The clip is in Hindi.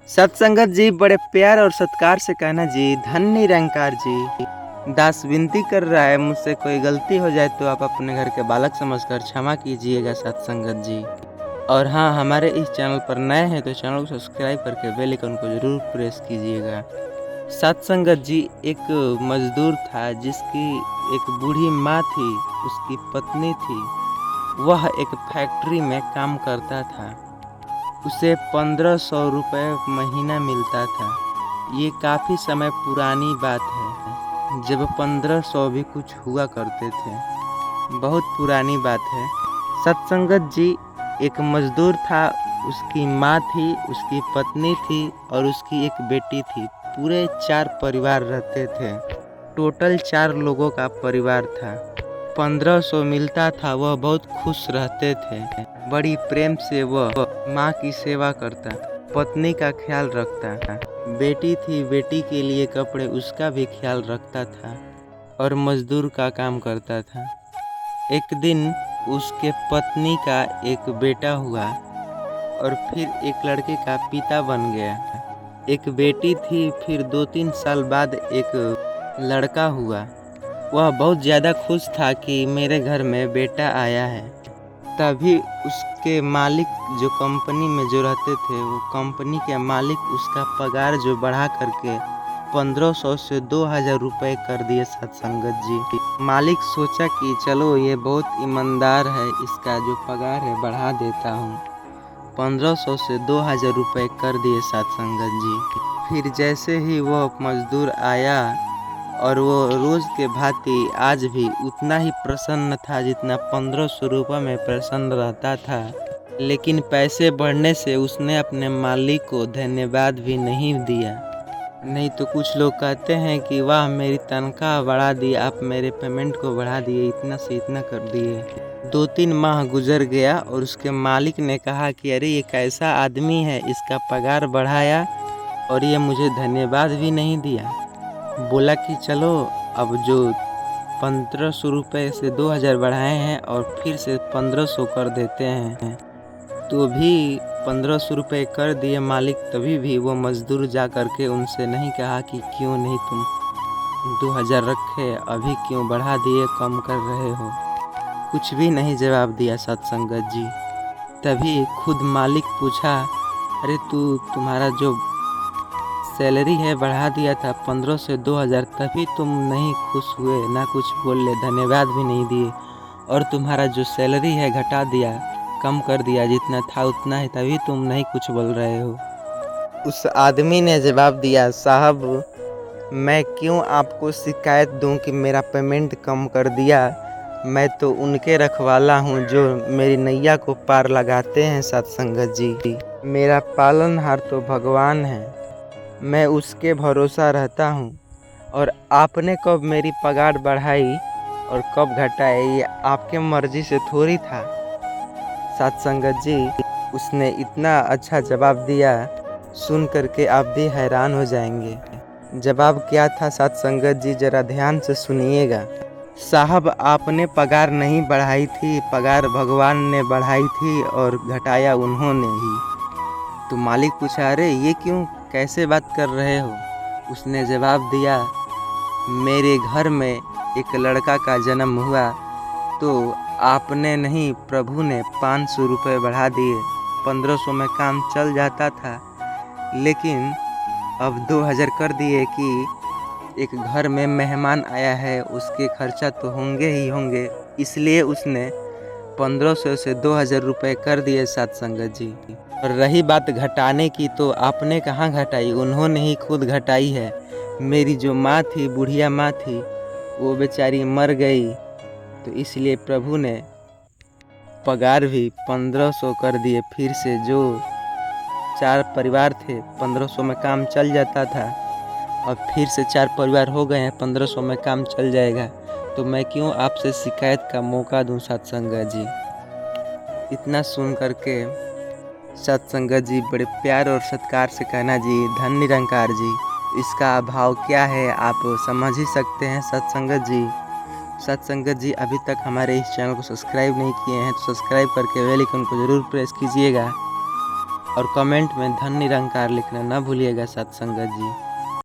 सत्संगत जी बड़े प्यार और सत्कार से कहना जी, धन निरंकार जी। दास विनती कर रहा है, मुझसे कोई गलती हो जाए तो आप अपने घर के बालक समझकर क्षमा कीजिएगा सत्संगत जी। और हाँ, हमारे इस चैनल पर नए हैं तो चैनल को सब्सक्राइब करके बेल आइकन को जरूर प्रेस कीजिएगा। सत्संगत जी, एक मजदूर था जिसकी एक बूढ़ी माँ थी, उसकी पत्नी थी। वह एक फैक्ट्री में काम करता था। उसे 1500 रुपये महीना मिलता था। ये काफ़ी समय पुरानी बात है, जब 1500 भी कुछ हुआ करते थे। बहुत पुरानी बात है। सत्संगत जी, एक मजदूर था, उसकी माँ थी, उसकी पत्नी थी और उसकी एक बेटी थी। पूरे 4 परिवार रहते थे। टोटल 4 लोगों का परिवार था। 1500 मिलता था, वह बहुत खुश रहते थे। बड़ी प्रेम से वह माँ की सेवा करता, पत्नी का ख्याल रखता। बेटी थी, बेटी के लिए कपड़े उसका भी ख्याल रखता था और मजदूर का काम करता था। एक दिन उसके पत्नी का एक बेटा हुआ और फिर एक लड़के का पिता बन गया। एक बेटी थी, फिर 2-3 साल बाद एक लड़का हुआ। वह बहुत ज़्यादा खुश था कि मेरे घर में बेटा आया है। तभी उसके मालिक जो कंपनी में जो रहते थे, वो कंपनी के मालिक उसका पगार जो बढ़ा करके 1500 से 2000 रुपये कर दिए सत्संगत जी। मालिक सोचा कि चलो ये बहुत ईमानदार है, इसका जो पगार है बढ़ा देता हूँ। 1500 से 2000 रुपये कर दिए सत्संगत जी। फिर जैसे ही वो मजदूर आया और वो रोज़ के भांति आज भी उतना ही प्रसन्न था जितना 1500 रुपये में प्रसन्न रहता था। लेकिन पैसे बढ़ने से उसने अपने मालिक को धन्यवाद भी नहीं दिया। नहीं तो कुछ लोग कहते हैं कि वाह, मेरी तनख्वाह बढ़ा दी, आप मेरे पेमेंट को बढ़ा दिए, इतना से इतना कर दिए। 2-3 माह गुजर गया और उसके मालिक ने कहा कि अरे ये कैसा आदमी है, इसका पगार बढ़ाया और ये मुझे धन्यवाद भी नहीं दिया। बोला कि चलो अब जो 1500 रुपये से 2000 बढ़ाए हैं और फिर से 1500 कर देते हैं। तो भी 1500 रुपये कर दिए मालिक। तभी भी वो मजदूर जा कर के उनसे नहीं कहा कि क्यों नहीं तुम 2000 रखे, अभी क्यों बढ़ा दिए, कम कर रहे हो। कुछ भी नहीं जवाब दिया सत्संगत जी। तभी खुद मालिक पूछा, अरे तुम्हारा जो सैलरी है बढ़ा दिया था 1500 से 2000, तभी तुम नहीं खुश हुए, ना कुछ बोले, धन्यवाद भी नहीं दिए। और तुम्हारा जो सैलरी है घटा दिया, कम कर दिया, जितना था उतना ही, तभी तुम नहीं कुछ बोल रहे हो। उस आदमी ने जवाब दिया, साहब मैं क्यों आपको शिकायत दूं कि मेरा पेमेंट कम कर दिया। मैं तो उनके रखवाला हूं जो मेरी नैया को पार लगाते हैं सत्संगत जी। मेरा पालनहार तो भगवान है, मैं उसके भरोसा रहता हूँ। और आपने कब मेरी पगार बढ़ाई और कब घटाई, ये आपके मर्जी से थोड़ी था सत्संगत जी। उसने इतना अच्छा जवाब दिया, सुन करके आप भी हैरान हो जाएंगे। जवाब क्या था सत्संगत जी, जरा ध्यान से सुनिएगा। साहब आपने पगार नहीं बढ़ाई थी, पगार भगवान ने बढ़ाई थी और घटाया उन्होंने ही। तो मालिक पूछा, अरे ये क्यों, कैसे बात कर रहे हो। उसने जवाब दिया, मेरे घर में एक लड़का का जन्म हुआ तो आपने नहीं, प्रभु ने 500 रुपये बढ़ा दिए। 1500 में काम चल जाता था, लेकिन अब 2000 कर दिए कि एक घर में मेहमान आया है, उसके खर्चा तो होंगे ही होंगे, इसलिए उसने 1500 से 2000 रुपये कर दिए सत्संगत जी। और रही बात घटाने की, तो आपने कहाँ घटाई, उन्होंने ही खुद घटाई है। मेरी जो माँ थी, बुढ़िया माँ थी, वो बेचारी मर गई, तो इसलिए प्रभु ने पगार भी 1500 कर दिए। फिर से जो 4 परिवार थे, 1500 में काम चल जाता था, अब फिर से 4 परिवार हो गए हैं, 1500 में काम चल जाएगा। तो मैं क्यों आपसे शिकायत का मौका दूं सत्संगत जी। इतना सुन करके सत्संगत जी बड़े प्यार और सत्कार से कहना जी, धन निरंकार जी। इसका भाव क्या है आप समझ ही सकते हैं सत्संगत जी। सत्संगत जी, अभी तक हमारे इस चैनल को सब्सक्राइब नहीं किए हैं तो सब्सक्राइब करके बेल आइकन को ज़रूर प्रेस कीजिएगा। और कमेंट में धन निरंकार लिखना ना भूलिएगा साथ संगत जी।